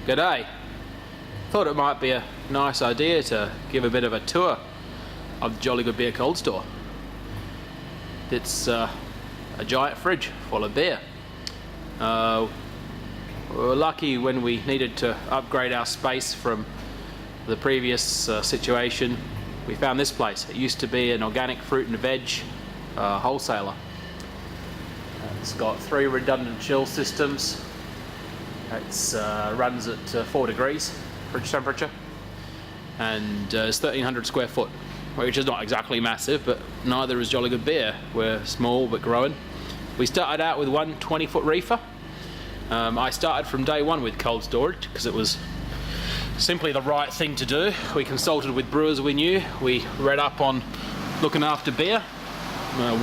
G'day. Thought it might be a nice idea to give a bit of a tour of the Jolly Good Beer cold store. It's a giant fridge full of beer. We were lucky when we needed to upgrade our space from the previous situation. We found this place. It used to be an organic fruit and veg wholesaler. It's got 3 redundant chill systems. It runs at 4 degrees fridge temperature, and it's 1,300 square foot, which is not exactly massive, but neither is Jolly Good Beer. We're small but growing. We started out with one 20-foot reefer. I started from day one with cold storage because it was simply the right thing to do. We consulted with brewers we knew. We read up on looking after beer.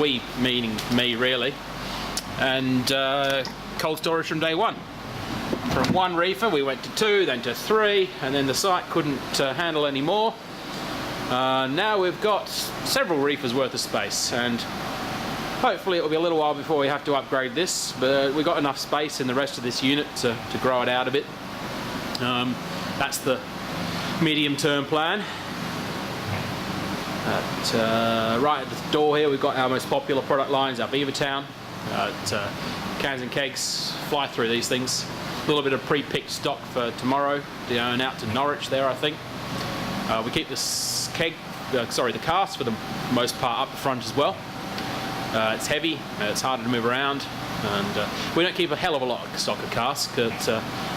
We meaning me, really. And cold storage from day one. From 1 reefer we went to 2, then to 3, and then the site couldn't handle any more. Now we've got several reefers worth of space, and hopefully it'll be a little while before we have to upgrade this, but we've got enough space in the rest of this unit to grow it out a bit. That's the medium-term plan. Right at the door here we've got our most popular product lines, our Beavertown. Cans and kegs fly through these things. A little bit of pre-picked stock for tomorrow, down out to Norwich there, I think. We keep this the cask for the most part up the front as well. It's heavy, it's harder to move around, and we don't keep a hell of a lot of stock of cask, but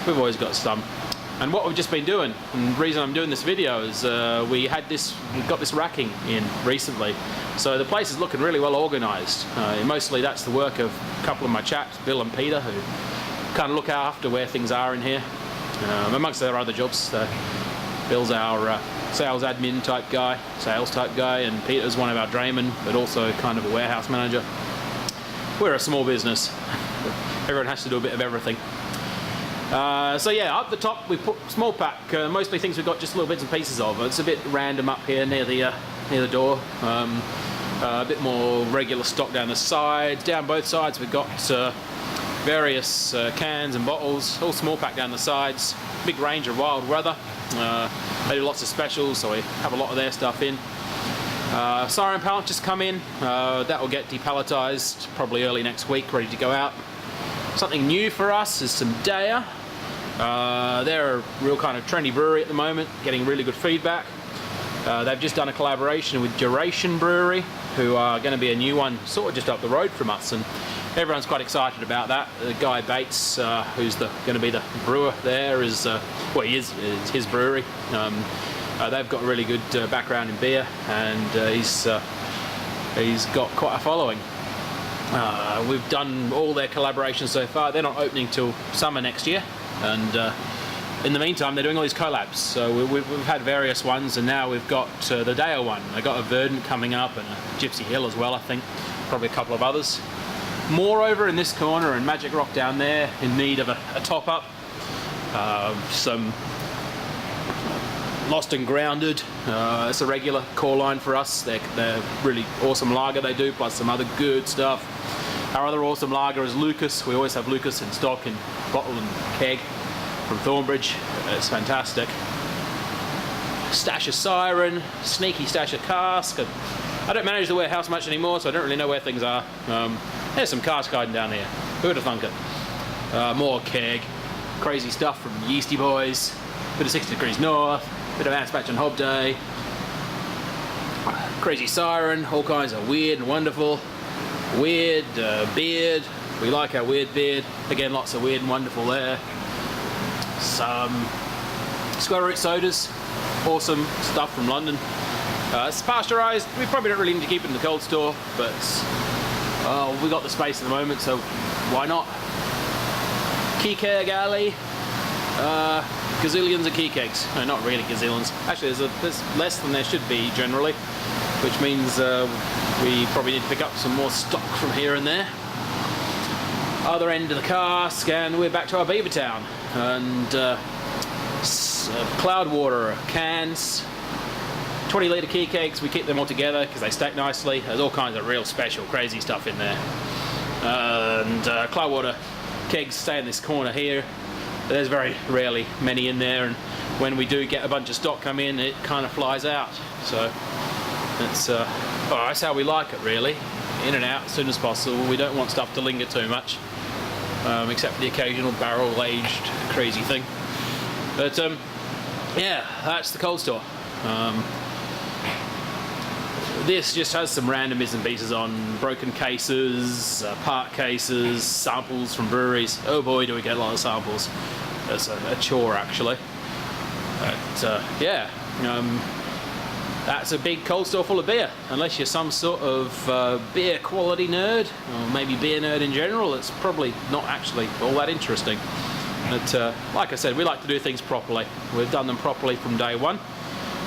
we've always got some. And what we've just been doing, and the reason I'm doing this video is we've got this racking in recently. So the place is looking really well organised. Mostly that's the work of a couple of my chaps, Bill and Peter, who kind of look after where things are in here, amongst their other jobs. Bill's our sales admin type guy, sales type guy, and Peter's one of our draymen, but also kind of a warehouse manager. We're a small business. Everyone has to do a bit of everything. So yeah, up the top we put small pack, mostly things we've got just little bits and pieces of. It's a bit random up here near the door. A bit more regular stock down the sides. Down both sides we've got various cans and bottles, all small pack down the sides. Big range of wild weather. They do lots of specials, so we have a lot of their stuff in. Siren pallet just come in. That will get depalletized probably early next week, ready to go out. Something new for us is some Daya. They're a real kind of trendy brewery at the moment, getting really good feedback. They've just done a collaboration with Duration Brewery, who are going to be a new one sort of just up the road from us, and everyone's quite excited about that. Guy Bates, who's going to be the brewer there, is it's his brewery. They've got a really good background in beer, and he's got quite a following. We've done all their collaborations so far. They're not opening till summer next year, and in the meantime they're doing all these collabs. So we've had various ones, and now we've got the Dale one. They got a Verdant coming up, and a Gypsy Hill as well, I think. Probably a couple of others. More over in this corner, and Magic Rock down there in need of a top-up. Some Lost and Grounded. It's a regular core line for us. They're really awesome lager they do, plus some other good stuff. Our other awesome lager is Lucas. We always have Lucas in stock in bottle and keg from Thornbridge. It's fantastic. Stash of Siren, sneaky stash of cask. I don't manage the warehouse much anymore, so I don't really know where things are. There's some cask hiding down here. Who would have thunk it? More keg. Crazy stuff from Yeasty Boys. Bit of 60 Degrees North. Bit of Ants Patch and Hob Day. Crazy Siren. All kinds of weird and wonderful. Weird beard. We like our weird beard. Again, lots of weird and wonderful there. Some Square Root sodas. Awesome stuff from London. It's pasteurised. We probably don't really need to keep it in the cold store, but we got the space at the moment, so why not? Key keg alley. Gazillions of key kegs. No, not really gazillions. Actually, there's less than there should be generally, which means we probably need to pick up some more stock from here and there. Other end of the cask, and we're back to our Beavertown. And Cloudwater cans. 20-litre key kegs, we keep them all together because they stack nicely. There's all kinds of real special, crazy stuff in there. And Cloudwater kegs stay in this corner here. there's very rarely many in there, and when we do get a bunch of stock come in, it kind of flies out. So it's well, that's how we like it, really. In and out as soon as possible. We don't want stuff to linger too much, except for the occasional barrel-aged crazy thing. But yeah, that's the Coldstore. This just has some random bits and pieces on broken cases, part cases, samples from breweries. Oh boy, do we get a lot of samples. That's a chore, actually. But yeah, that's a big Coldstore full of beer. Unless you're some sort of beer quality nerd, or maybe beer nerd in general, it's probably not actually all that interesting. But like I said, we like to do things properly. We've done them properly from day one,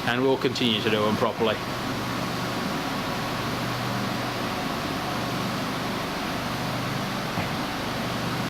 and we'll continue to do them properly.